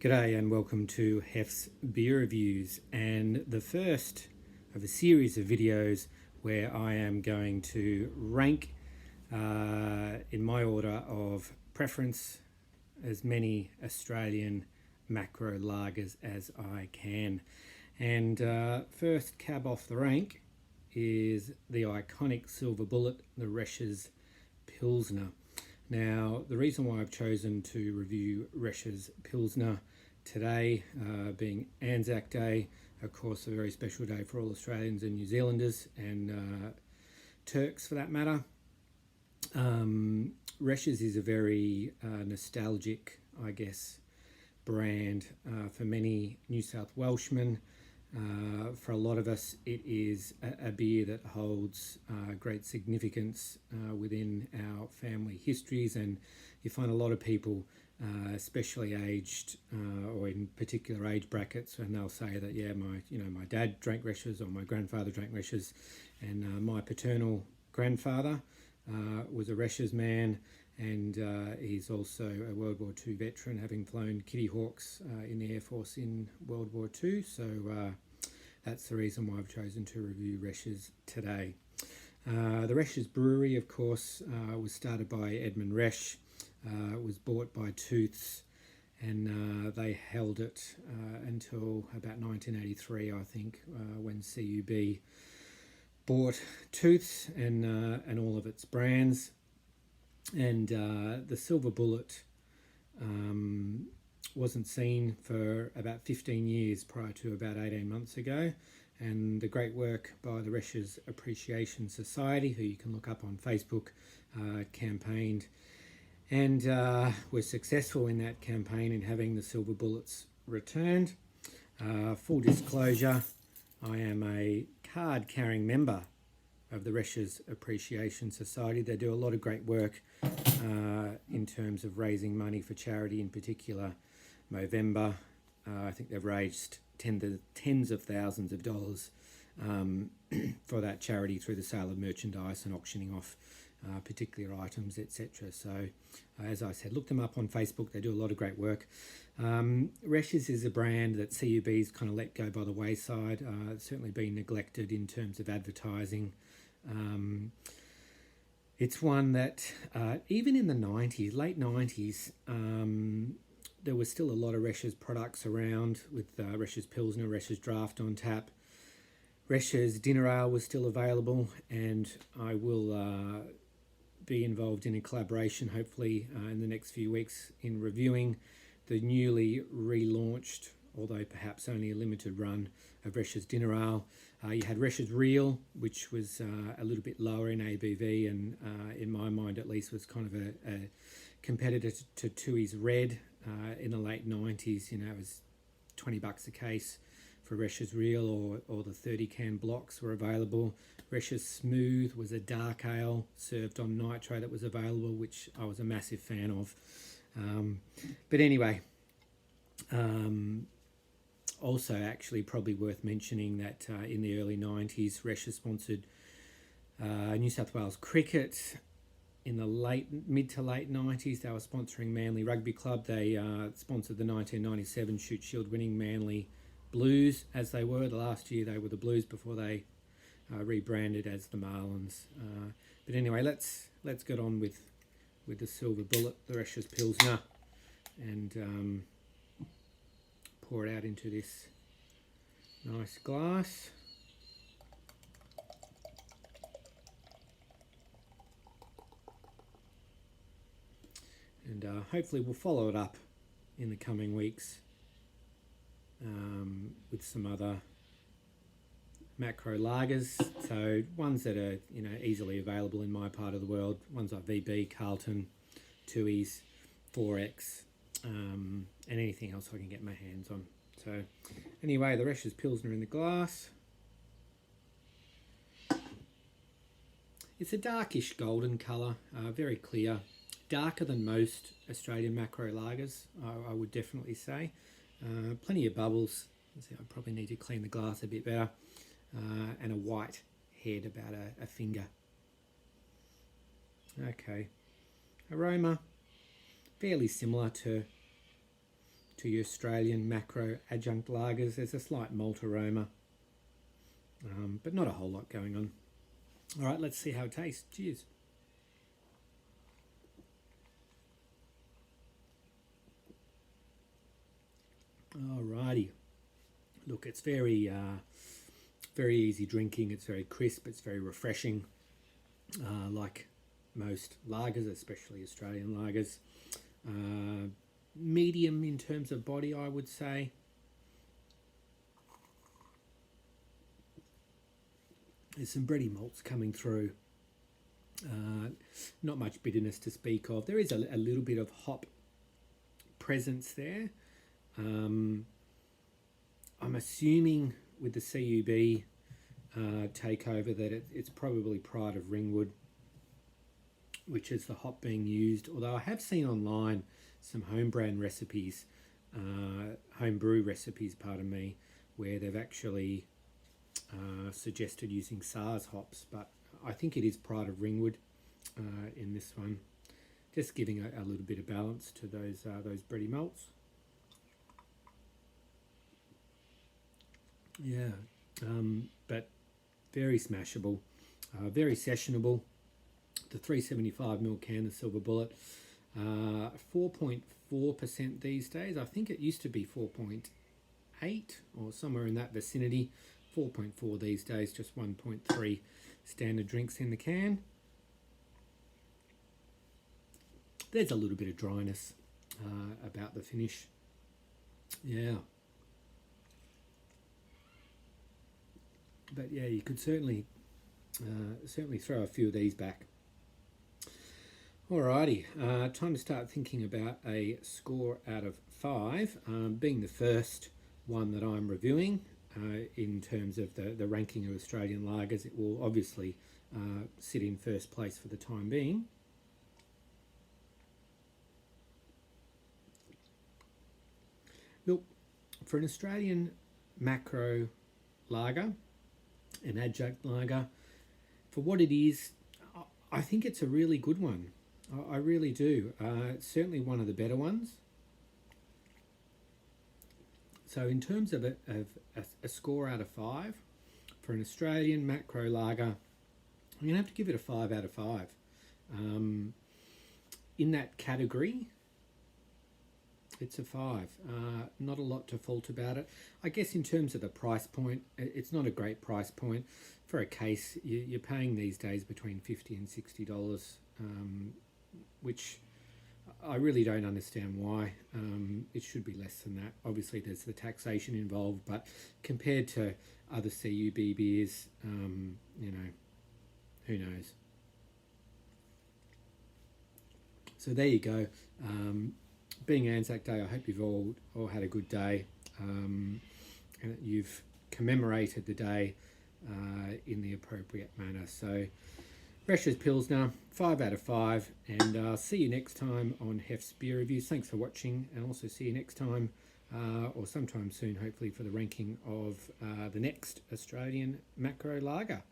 G'day and welcome to Hef's Beer Reviews, and the first of a series of videos where I am going to rank in my order of preference as many Australian macro lagers as I can. And first cab off the rank is the iconic silver bullet, the Reschs Pilsener. Now, the reason why I've chosen to review Reschs Pilsener today, being Anzac Day, of course a very special day for all Australians and New Zealanders and Turks for that matter. Reschs is a very nostalgic, I guess, brand for many New South Welshmen. For a lot of us, it is a beer that holds great significance within our family histories, and you find a lot of people, especially aged or in particular age brackets, and they'll say that my dad drank Reschs or my grandfather drank Reschs, and my paternal grandfather was a Reschs man, and he's also a World War II veteran, having flown Kitty Hawks in the Air Force in World War II. So that's the reason why I've chosen to review Reschs today. The Reschs brewery, of course, was started by Edmund Resch. It was bought by Tooths, and they held it until about 1983, I think, when CUB bought Tooths and all of its brands. And the silver bullet wasn't seen for about 15 years prior to about 18 months ago, and the great work by the Reschs Appreciation Society, who you can look up on Facebook, campaigned and were successful in that campaign in having the silver bullets returned. Full disclosure, I am a card-carrying member of the Reschs Appreciation Society. They do a lot of great work in terms of raising money for charity, in particular Movember. I think they've raised tens of thousands of dollars for that charity through the sale of merchandise and auctioning off particular items, etc. So as I said, look them up on Facebook. They do a lot of great work. Reschs is a brand that CUB's kind of let go by the wayside. It's certainly been neglected in terms of advertising. It's one that even in the 90s, late 90s, there was still a lot of Reschs products around, with Reschs Pilsener, Reschs Draft on tap. Reschs Dinner Ale was still available, and I will be involved in a collaboration, hopefully in the next few weeks, in reviewing the newly relaunched, although perhaps only a limited run, of Reschs Dinner Ale. You had Reschs Real, which was a little bit lower in ABV, and in my mind at least was kind of a competitor to Tooheys Red in the late 90s. You know, it was $20 a case for Reschs Real, or the 30-can blocks were available. Reschs Smooth was a dark ale served on nitro that was available, which I was a massive fan of. But anyway, also actually probably worth mentioning that in the early 90s, Reschs sponsored New South Wales Cricket. In the mid to late 90s, they were sponsoring Manly Rugby Club. They sponsored the 1997 Shute Shield winning Manly Blues, as they were. The last year they were the Blues before they rebranded as the Marlins. But anyway, let's get on with the silver bullet, the Reschs Pilsener, and pour it out into this nice glass. And hopefully we'll follow it up in the coming weeks with some other macro lagers, so ones that are easily available in my part of the world, ones like VB, Carlton, Tooheys, 4X, and anything else I can get my hands on. So anyway, the Reschs Pilsener in the glass. It's a darkish golden colour, very clear, darker than most Australian macro lagers, I would definitely say. Plenty of bubbles. I probably need to clean the glass a bit better. And a white head about a finger. Okay, aroma fairly similar to to your Australian macro adjunct lagers. There's a slight malt aroma, but not a whole lot going on. All right, let's see how it tastes. Cheers. Alrighty. Look, it's very easy drinking. It's very crisp. It's very refreshing, like most lagers, especially Australian lagers. Medium in terms of body, I would say. There's some bready malts coming through. Not much bitterness to speak of. There is a little bit of hop presence there. I'm assuming with the CUB takeover that it's probably Pride of Ringwood, which is the hop being used. Although I have seen online some home brand recipes, home brew recipes, pardon me, where they've actually suggested using SARS hops, but I think it is Pride of Ringwood in this one, just giving a little bit of balance to those bready malts. Yeah, but very smashable, very sessionable. The 375ml can, the Silver Bullet, 4.4% these days. I think it used to be 4.8 or somewhere in that vicinity. 4.4 these days, just 1.3 standard drinks in the can. There's a little bit of dryness about the finish. Yeah. But yeah, you could certainly throw a few of these back. Alrighty, time to start thinking about a score out of 5, being the first one that I'm reviewing in terms of the ranking of Australian lagers. It will obviously sit in first place for the time being. Look, for an Australian macro lager, an adjunct lager, for what it is, I think it's a really good one. I really do. It's certainly one of the better ones. So in terms of a score out of 5 for an Australian macro lager, I'm going to have to give it a 5 out of 5. In that category, it's a 5. Not a lot to fault about it. I guess in terms of the price point, it's not a great price point. For a case, you're paying these days between $50 and $60, which I really don't understand why. It should be less than that. Obviously, there's the taxation involved, but compared to other CUB beers, you know, who knows? So there you go. Being Anzac Day, I hope you've all had a good day, and that you've commemorated the day in the appropriate manner. So Reschs Pilsener, 5 out of 5, and see you next time on Hef's Beer Reviews. Thanks for watching, and also see you next time, or sometime soon, hopefully, for the ranking of the next Australian macro lager.